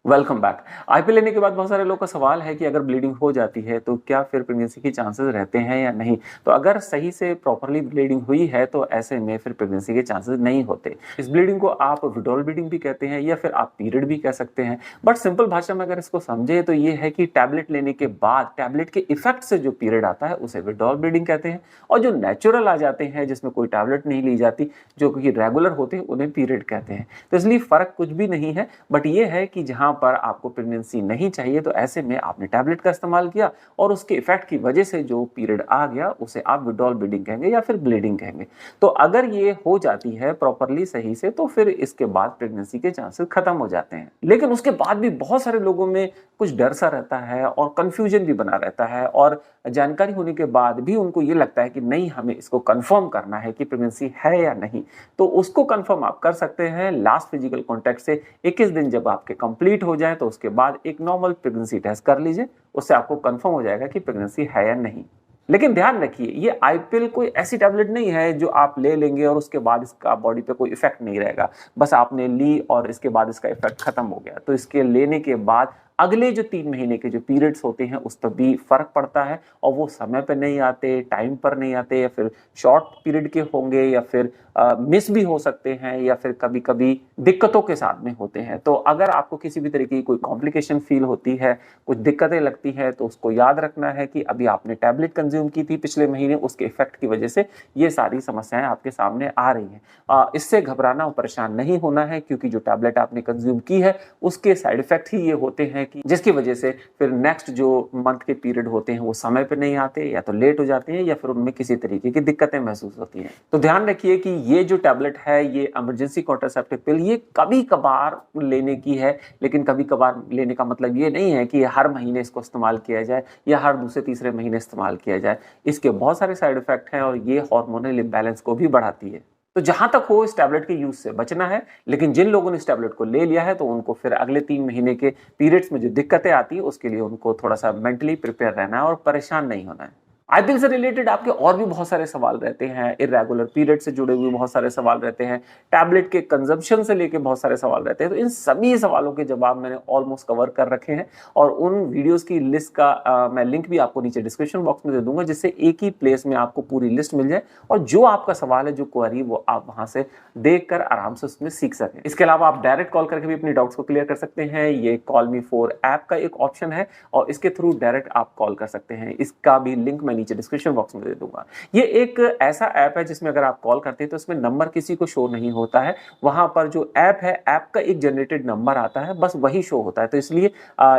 Welcome back. IPL लेने के बाद बहुत सारे लोगों का सवाल है कि अगर ब्लीडिंग हो जाती है तो क्या फिर प्रेगनेंसी के चांसेस रहते हैं या नहीं। तो अगर सही से प्रॉपरली ब्लीडिंग हुई है तो ऐसे में फिर प्रेगनेंसी के चांसेस नहीं होते। इस ब्लीडिंग को आप विड्रॉल ब्लीडिंग भी कहते हैं या फिर आप पीरियड भी कह सकते हैं। बट सिंपल भाषा में अगर इसको समझे तो ये है कि टैबलेट लेने के बाद टैबलेट के इफेक्ट से जो पीरियड आता है उसे विड्रॉल ब्लीडिंग कहते हैं, और जो नेचुरल आ जाते हैं जिसमें कोई टैबलेट नहीं ली जाती, जो कि रेगुलर होते हैं, उन्हें पीरियड कहते हैं। तो इसलिए फर्क कुछ भी नहीं है, बट ये है कि जहां पर आपको प्रेगनेंसी नहीं चाहिए तो ऐसे में आपने टैबलेट का इस्तेमाल किया और उसके इफेक्ट की वजह से जो पीरियड आ गया उसे आप विड्रॉल ब्लीडिंग कहेंगे या फिर ब्लीडिंग कहेंगे। तो अगर ये हो जाती है प्रॉपरली सही से तो फिर इसके बाद प्रेगनेंसी के चांसेस खत्म हो जाते हैं। लेकिन उसके बाद भी बहुत सारे लोगों में कुछ डर सा रहता है और कंफ्यूजन भी बना रहता है, और जानकारी होने के बाद भी उनको ये लगता है कि नहीं, हमें इसको कंफर्म करना है कि प्रेगनेंसी है या नहीं। तो उसको कंफर्म आप कर सकते हैं लास्ट फिजिकल कॉन्टैक्ट से 21 दिन जब आपके कंप्लीट हो जाए तो उसके बाद एक नॉर्मल प्रेगनेंसी टेस्ट कर लीजिए। उससे आपको कंफर्म हो जाएगा कि प्रेगनेंसी है या नहीं। लेकिन ध्यान रखिए, ये आईपीएल कोई ऐसी टैबलेट नहीं है जो आप ले लेंगे और उसके बाद इसका बॉडी पे कोई इफेक्ट नहीं रहेगा। बस आपने ली और इसके बाद इसका इफेक्ट खत्म हो गया। तो इसके लेने के बाद अगले जो 3 महीने के जो पीरियड्स होते हैं उस पर भी फर्क पड़ता है, और वो समय पर नहीं आते, टाइम पर नहीं आते, या फिर शॉर्ट पीरियड के होंगे, या फिर मिस भी हो सकते हैं, या फिर कभी कभी दिक्कतों के साथ में होते हैं। तो अगर आपको किसी भी तरीके की कोई कॉम्प्लिकेशन फील होती है, कुछ दिक्कतें लगती है, तो उसको याद रखना है कि अभी आपने टैबलेट कंज्यूम की थी पिछले महीने, उसके इफेक्ट की वजह से ये सारी समस्याएं आपके सामने आ रही हैं। इससे घबराना और परेशान नहीं होना है, क्योंकि जो टैबलेट आपने कंज्यूम की है उसके साइड इफेक्ट ही ये होते हैं कि जिसकी वजह से फिर नेक्स्ट जो मंथ के पीरियड होते हैं वो समय पे नहीं आते, या तो लेट हो जाते हैं, या फिर उनमें किसी तरीके की दिक्कतें महसूस होती हैं। तो ध्यान रखिए कि ये जो टैबलेट है, ये इमरजेंसी कॉन्ट्रासेप्टिव पिल, ये कभी कभार लेने की है। लेकिन कभी कभार लेने का मतलब ये नहीं है कि हर महीने इसको इस्तेमाल किया जाए या हर दूसरे तीसरे महीने इस्तेमाल किया जाए। इसके बहुत सारे साइड इफेक्ट हैं और ये हार्मोनल इम्बैलेंस को भी बढ़ाती है। तो जहां तक हो इस टैबलेट के यूज से बचना है। लेकिन जिन लोगों ने इस टैबलेट को ले लिया है तो उनको फिर अगले 3 महीने के पीरियड्स में जो दिक्कतें आती है उसके लिए उनको थोड़ा सा मेंटली प्रिपेयर रहना है और परेशान नहीं होना है। आईपीएल से रिलेटेड आपके और भी बहुत सारे सवाल रहते हैं, इरेगुलर पीरियड से जुड़े हुए बहुत सारे सवाल रहते हैं, टैबलेट के कंजम्पशन से लेके बहुत सारे सवाल रहते हैं। तो इन सभी सवालों के जवाब मैंने ऑलमोस्ट कवर कर रखे हैं, और उन वीडियोस की लिस्ट का मैं लिंक भी आपको नीचे डिस्क्रिप्शन बॉक्स में दे दूंगा, जिससे एक ही प्लेस में आपको पूरी लिस्ट मिल जाए, और जो आपका सवाल है, जो क्वेरी, वो आप वहां से देखकर आराम से उसमें सीख सकें। इसके अलावा आप डायरेक्ट कॉल करके भी अपनी डाउट्स को क्लियर कर सकते हैं। ये कॉल मी फॉर ऐप का एक ऑप्शन है और इसके थ्रू डायरेक्ट आप कॉल कर सकते हैं। इसका भी लिंक मैं नीचे डिस्क्रिप्शन बॉक्स में दे दूंगा। ये एक ऐसा ऐप है जिसमें अगर आप कॉल करते हैं तो इसमें नंबर किसी को शो नहीं होता है। वहां पर जो ऐप है, ऐप का एक जनरेटेड नंबर आता है, बस वही शो होता है। तो इसलिए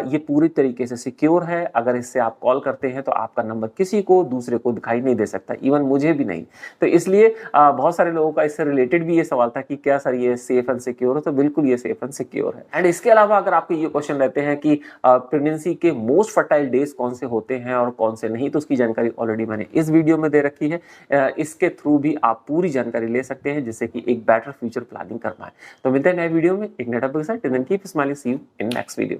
ये पूरी तरीके से सिक्योर है। अगर इससे आप कॉल करते हैं तो आपका नंबर किसी को दूसरे को दिखाई नहीं दे सकता, इवन मुझे भी नहीं। तो इसलिए बहुत सारे लोगों का इससे रिलेटेड भी ये सवाल था कि क्या सर ये सेफ एंड सिक्योर है। तो बिल्कुल ये सेफ एंड सिक्योर है। एंड इसके अलावा अगर आपके ये क्वेश्चन रहते हैं कि प्रेगनेंसी के मोस्ट फर्टाइल डेज कौन से होते हैं और कौन से नहीं, तो उसकी जानकारी ऑलरेडी मैंने इस वीडियो में दे रखी है। इसके थ्रू भी आप पूरी जानकारी ले सकते हैं, जिससे कि एक बेटर फ्यूचर प्लानिंग कर पाए। तो मिलते हैं नए वीडियो में एक नए टॉपिक के साथ। Till then keep smiling, see you in next video.